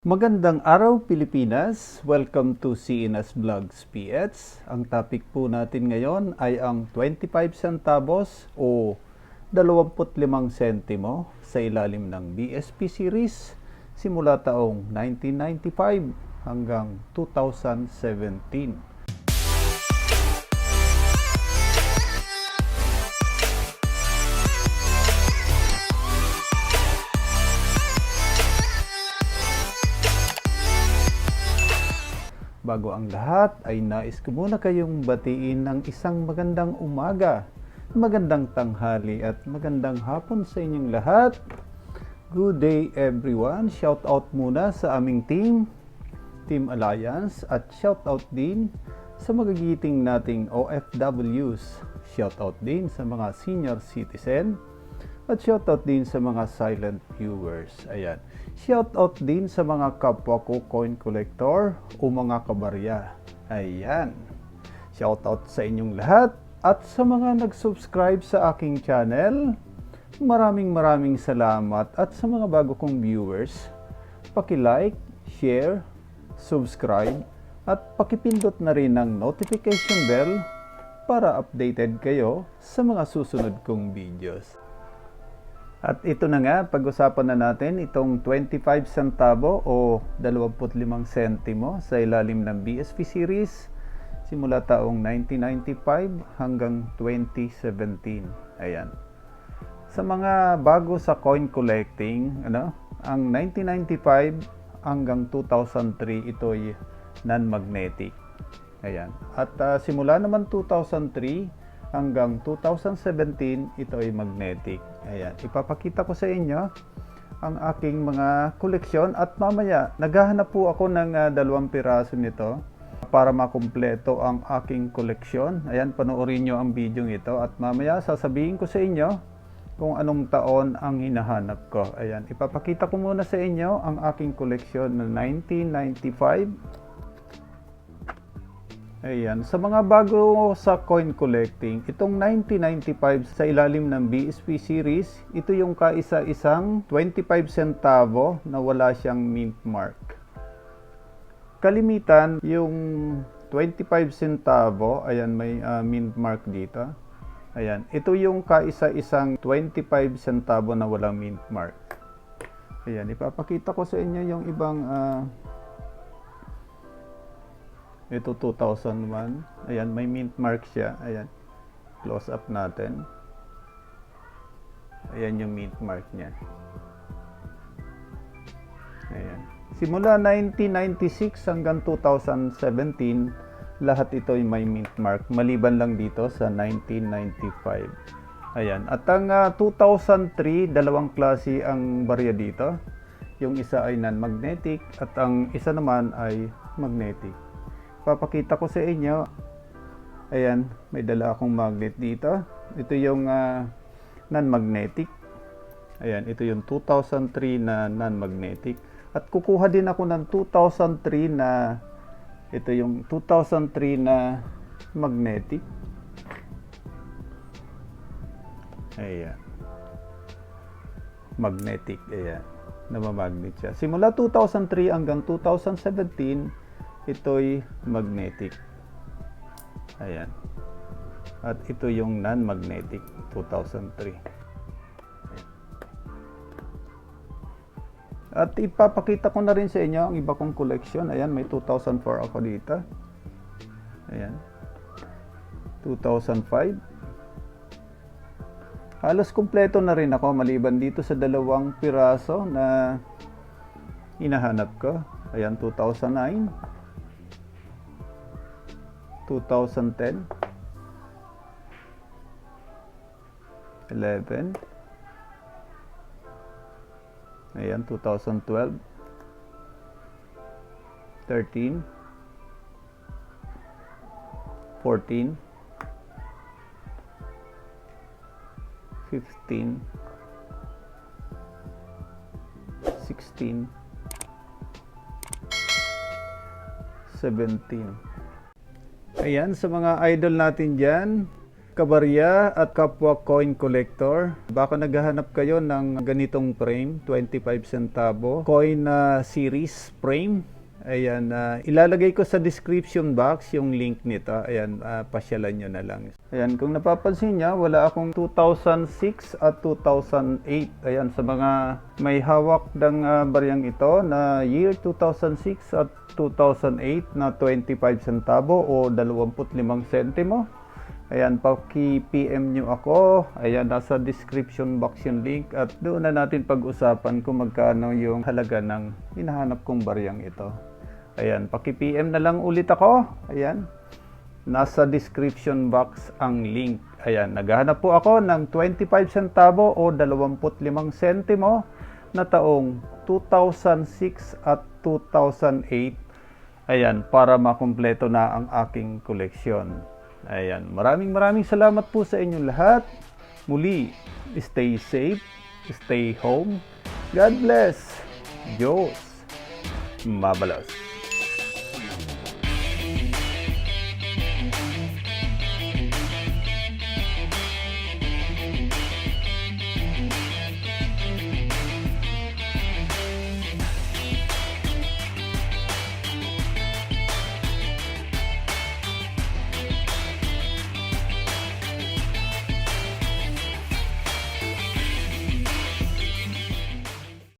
Magandang araw Pilipinas! Welcome to CNS Vlogs PH. Ang topic po natin ngayon ay ang 25 centavos o 25 sentimo sa ilalim ng BSP series simula taong 1995 hanggang 2017. Bago ang lahat ay nais ko muna kayong batiin ng isang magandang umaga, magandang tanghali at magandang hapon sa inyong lahat. Good day everyone. Shout out muna sa aming Team Alliance at shout out din sa magigiting nating OFWs. Shout out din sa mga senior citizen at shout out din sa mga silent viewers. Ayan. Shout out din sa mga kapwa ko coin collector o mga kabarya. Ayan. Shout out sa inyong lahat at sa mga nag-subscribe sa aking channel. Maraming salamat at sa mga bago kong viewers, paki-like, share, subscribe at pakipindot na rin ang notification bell para updated kayo sa mga susunod kong videos. At ito na nga, pag-usapan na natin itong 25 centavo o 25 sentimo sa ilalim ng BSP series simula taong 1995 hanggang 2017. Ayan. Sa mga bago sa coin collecting, ang 1995 hanggang 2003 ito'y non-magnetic. Ayan. At simula naman 2003 hanggang 2017, ito ay magnetic. Ayan, ipapakita ko sa inyo ang aking mga koleksyon at mamaya naghahanap po ako ng 2 piraso nito para makumpleto ang aking koleksyon. Ayan, panoorin nyo ang video ito at mamaya sasabihin ko sa inyo kung anong taon ang hinahanap ko. Ayan, ipapakita ko muna sa inyo ang aking koleksyon ng 1995. Ayan, sa mga bago sa coin collecting, itong 1995 sa ilalim ng BSP series, ito yung kaisa-isang 25 centavo na wala siyang mint mark. Kalimitan, yung 25 centavo, ayan may mint mark dito. Ayan, ito yung kaisa-isang 25 centavo na walang mint mark. Ayan, ipapakita ko sa inyo yung ibang ito 2001. Ayan, may mint mark siya. Ayan. Close up natin. Ayan yung mint mark niya. Ayan. Simula 1996 hanggang 2017, lahat ito ay may mint mark. Maliban lang dito sa 1995. Ayan. At ang 2003, dalawang klase ang barya dito. Yung isa ay non-magnetic at ang isa naman ay magnetic. Papakita ko sa inyo. Ayan, may dala akong magnet dito. Ito yung non-magnetic. Ayan, ito yung 2003 na non-magnetic. At kukuha din ako ng 2003 na ito yung 2003 na magnetic. Ayan. Magnetic, ayan. Namamagnet siya. Simula 2003 hanggang 2017, ito'y magnetic. Ayan. At ito yung non-magnetic 2003. Ayan. At ipapakita ko na rin sa inyo ang iba kong collection. Ayan, may 2004 ako dito. Ayan. 2005. Halos kumpleto na rin ako maliban dito sa 2 piraso na hinahanap ko. Ayan, 2009. 2010, 11, ayan, 2012, 13, 14, 15, 16, 17. Ayan, sa mga idol natin dyan, kabarya at kapwa coin collector, baka naghahanap kayo ng ganitong frame, 25 centavo, coin na series frame. Ayan, ilalagay ko sa description box yung link nito. Ayan, pasyalan nyo na lang. Ayan, kung napapansin nyo, wala akong 2006 at 2008. Ayan, sa mga may hawak ng baryang ito na year 2006 at 2008 na 25 centavo o 25 sentimo. Ayan, paki-PM nyo ako. Ayan, nasa description box yung link at doon na natin pag-usapan kung magkano yung halaga ng hinahanap kong baryang ito. Ayan, paki-PM na lang ulit ako. Ayan, nasa description box ang link. Ayan, naghahanap po ako ng 25 centavo o 25 sentimo na taong 2006 at 2008. Ayan, para makumpleto na ang aking koleksyon. Ayan, maraming salamat po sa inyong lahat. Muli, stay safe, stay home. God bless. Diyos mabalos.